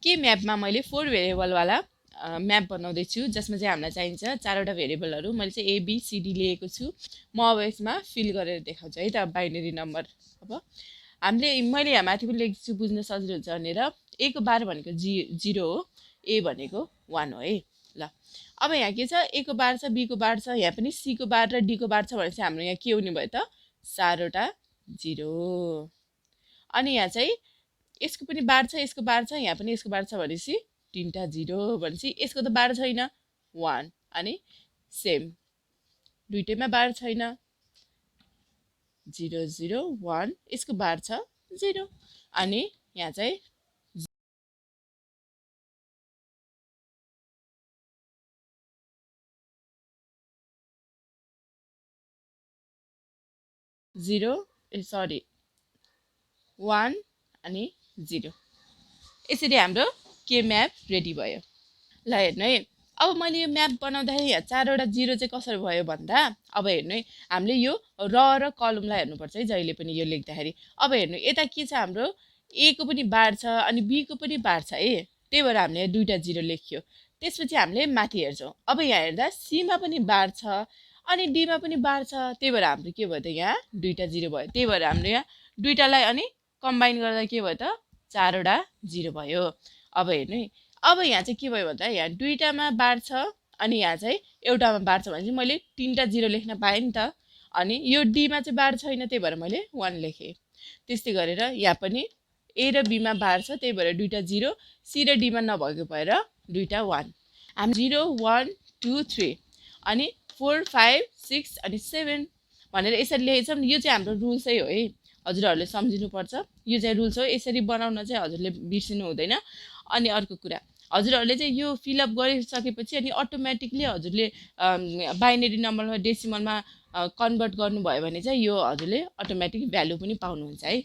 के म्यापमा मैले 4 भेरिएबलवाला म्याप बनाउँदैछु जसमा चाहिँ हामीलाई चाहिन्छ 4वटा भेरिएबलहरू मैले चाहिँ ABCD लिएको छु म अब यसमा फिल गरेर देखाउँछु है त बाइनरी नम्बर अब मैले यहाँ माथि पनि लेख्छु बुझ्न सजिलो हुन्छ भनेर A को बार भनेको 0 हो A भनेको 1 हो है ल अब यहाँ के छ A को बार छ B को बार छ यहाँ पनि C को बार र D को बार छ भनेपछि हाम्रो यहाँ के हुने भयो त 4वटा 0 अनि यहाँ चाहिँ यसको पनि बार छ यसको बार छ यहाँ पनि यसको बार छ भनेपछि 3टा 0 भनेपछि यसको त बार छैन 1 अनि सेम दुईटैमा बार छैन 0 0 1 यसको बार छ 0 अनि यहाँ चाहिँ 1 अनि 0 यसरी हाम्रो के म्याप रेडी भयो ल हेर्नु है अब मैले यो म्याप बनाउँदाखेरि यहाँ 4वटा 0 चाहिँ कसरी भयो भन्दा अब हेर्नु है हामीले यो र कलमलाई हेर्नुपर्छ है जहिले पनि यो लेख्दाखेरि अब हेर्नु यता के छ हाम्रो A को पनि बार छ अनि B को पनि बार छ है त्यही भएर हामीले दुईटा 0 लेख्यो त्यसपछि हामीले माथि हेर्छौँ अब यहाँ हेर्दा C मा पनि बार छ अनि D मा पनि बार छ त्यही भएर हाम्रो के भयो त यहाँ दुईटा 0 भयो त्यही भएर हाम्रो यहाँ दुईटालाई अनि कम्बाइन गर्दा के भयो त 4वटा 0 भयो अब हेर्नु है अब यहाँ चाहिँ के भयो भन्दा यहाँ दुईटामा बार छ अनि यहाँ चाहिँ एउटामा बार छ भने चाहिँ मैले 3टा 0 लेख्न पाएँ नि त अनि यो D मा चाहिँ बार छैन त्यही भएर मैले 1 लेखेँ त्यस्तै गरेर यहाँ पनि A र B मा बार छ त्यही भएर दुईटा 0 C र D मा नभएको भएर दुईटा 1 हामी 0 1 2 3 अनि 4 5 6 अनि 7 भनेर यसरी लेखेछौँ नि यो चाहिँ हाम्रो रुल्सै हो है हजुरहरूले सम्झिनुपर्छ यो चाहिँ रुल्स हो यसरी बनाउन चाहिँ हजुरले बिर्सिनु हुँदैन अनि अर्को कुरा हजुरहरूले चाहिँ यो फिलअप गरिसकेपछि अनि अटोमेटिकली हजुरले बाइनरी नम्बरमा डेसिमलमा कन्भर्ट गर्नुभयो भने चाहिँ यो हजुरले अटोमेटिक भ्यालु पनि पाउनुहुन्छ है